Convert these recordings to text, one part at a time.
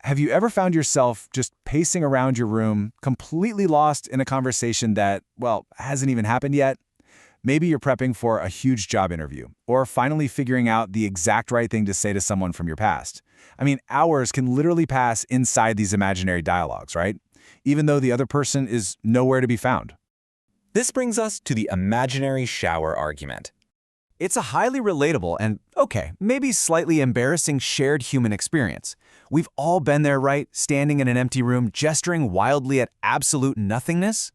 Have you ever found yourself just pacing around your room, completely lost in a conversation that, well, hasn't even happened yet? Maybe you're prepping for a huge job interview, or finally figuring out the exact right thing to say to someone from your past. I mean, hours can literally pass inside these imaginary dialogues, right? Even though the other person is nowhere to be found. This brings us to the imaginary shower argument. It's a highly relatable and, okay, maybe slightly embarrassing shared human experience. We've all been there, right? Standing in an empty room, gesturing wildly at absolute nothingness?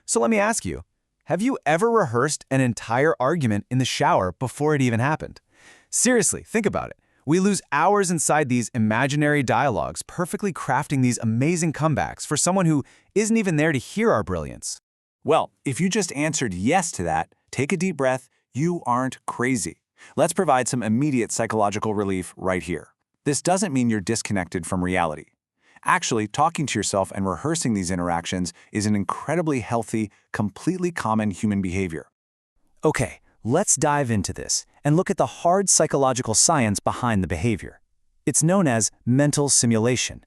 So let me ask you, have you ever rehearsed an entire argument in the shower before it even happened? Seriously, think about it. We lose hours inside these imaginary dialogues, perfectly crafting these amazing comebacks for someone who isn't even there to hear our brilliance. Well, if you just answered yes to that, take a deep breath. You aren't crazy. Let's provide some immediate psychological relief right here. This doesn't mean you're disconnected from reality. Actually, talking to yourself and rehearsing these interactions is an incredibly healthy, completely common human behavior. Okay, let's dive into this and look at the hard psychological science behind the behavior. It's known as mental simulation.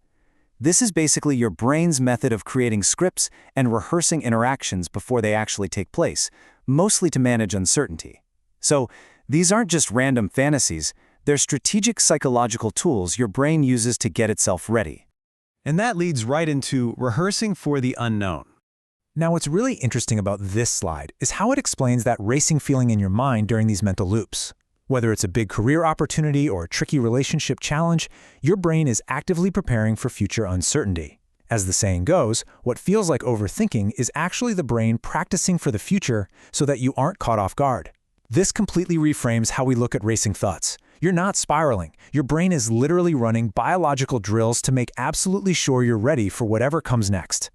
This is basically your brain's method of creating scripts and rehearsing interactions before they actually take place, mostly to manage uncertainty. So, these aren't just random fantasies, they're strategic psychological tools your brain uses to get itself ready. And that leads right into rehearsing for the unknown. Now, what's really interesting about this slide is how it explains that racing feeling in your mind during these mental loops. Whether it's a big career opportunity or a tricky relationship challenge, your brain is actively preparing for future uncertainty. As the saying goes, what feels like overthinking is actually the brain practicing for the future so that you aren't caught off guard. This completely reframes how we look at racing thoughts. You're not spiraling. Your brain is literally running biological drills to make absolutely sure you're ready for whatever comes next.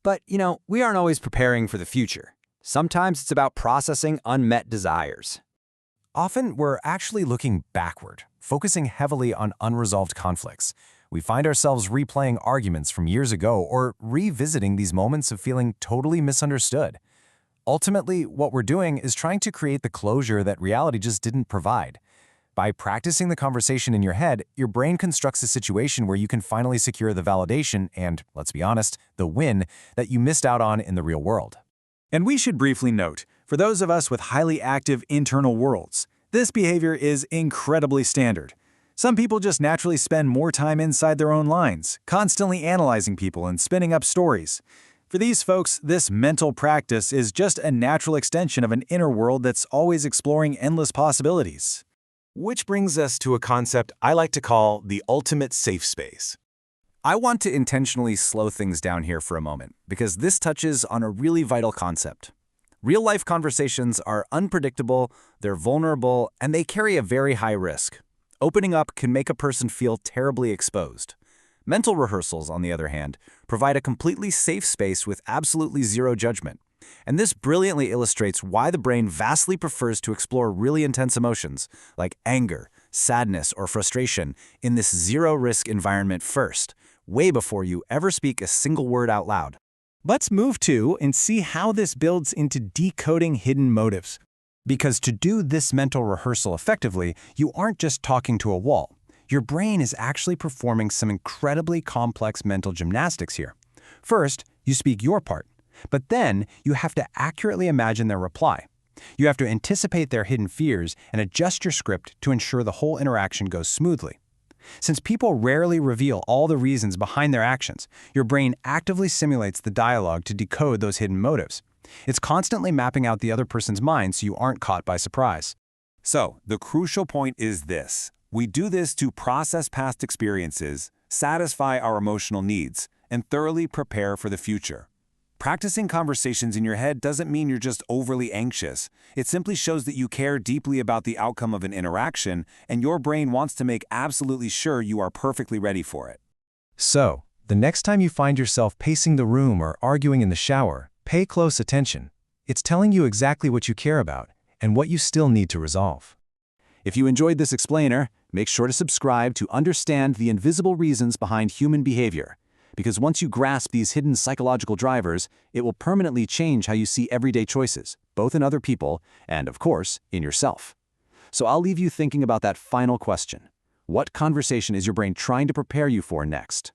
But, we aren't always preparing for the future. Sometimes it's about processing unmet desires. Often, we're actually looking backward, focusing heavily on unresolved conflicts. We find ourselves replaying arguments from years ago or revisiting these moments of feeling totally misunderstood. Ultimately, what we're doing is trying to create the closure that reality just didn't provide. By practicing the conversation in your head, your brain constructs a situation where you can finally secure the validation and, let's be honest, the win that you missed out on in the real world. And we should briefly note, for those of us with highly active internal worlds, this behavior is incredibly standard. Some people just naturally spend more time inside their own lines, constantly analyzing people and spinning up stories. For these folks, this mental practice is just a natural extension of an inner world that's always exploring endless possibilities. Which brings us to a concept I like to call the ultimate safe space. I want to intentionally slow things down here for a moment, because this touches on a really vital concept. Real-life conversations are unpredictable, they're vulnerable, and they carry a very high risk. Opening up can make a person feel terribly exposed. Mental rehearsals, on the other hand, provide a completely safe space with absolutely zero judgment. And this brilliantly illustrates why the brain vastly prefers to explore really intense emotions, like anger, sadness, or frustration, in this zero-risk environment first, way before you ever speak a single word out loud. Let's move to and see how this builds into decoding hidden motives. Because to do this mental rehearsal effectively, you aren't just talking to a wall. Your brain is actually performing some incredibly complex mental gymnastics here. First, you speak your part. But then, you have to accurately imagine their reply. You have to anticipate their hidden fears and adjust your script to ensure the whole interaction goes smoothly. Since people rarely reveal all the reasons behind their actions, your brain actively simulates the dialogue to decode those hidden motives. It's constantly mapping out the other person's mind so you aren't caught by surprise. So, the crucial point is this. We do this to process past experiences, satisfy our emotional needs, and thoroughly prepare for the future. Practicing conversations in your head doesn't mean you're just overly anxious. It simply shows that you care deeply about the outcome of an interaction, and your brain wants to make absolutely sure you are perfectly ready for it. So, the next time you find yourself pacing the room or arguing in the shower, pay close attention. It's telling you exactly what you care about and what you still need to resolve. If you enjoyed this explainer, make sure to subscribe to understand the invisible reasons behind human behavior. Because once you grasp these hidden psychological drivers, it will permanently change how you see everyday choices, both in other people and, of course, in yourself. So I'll leave you thinking about that final question. What conversation is your brain trying to prepare you for next?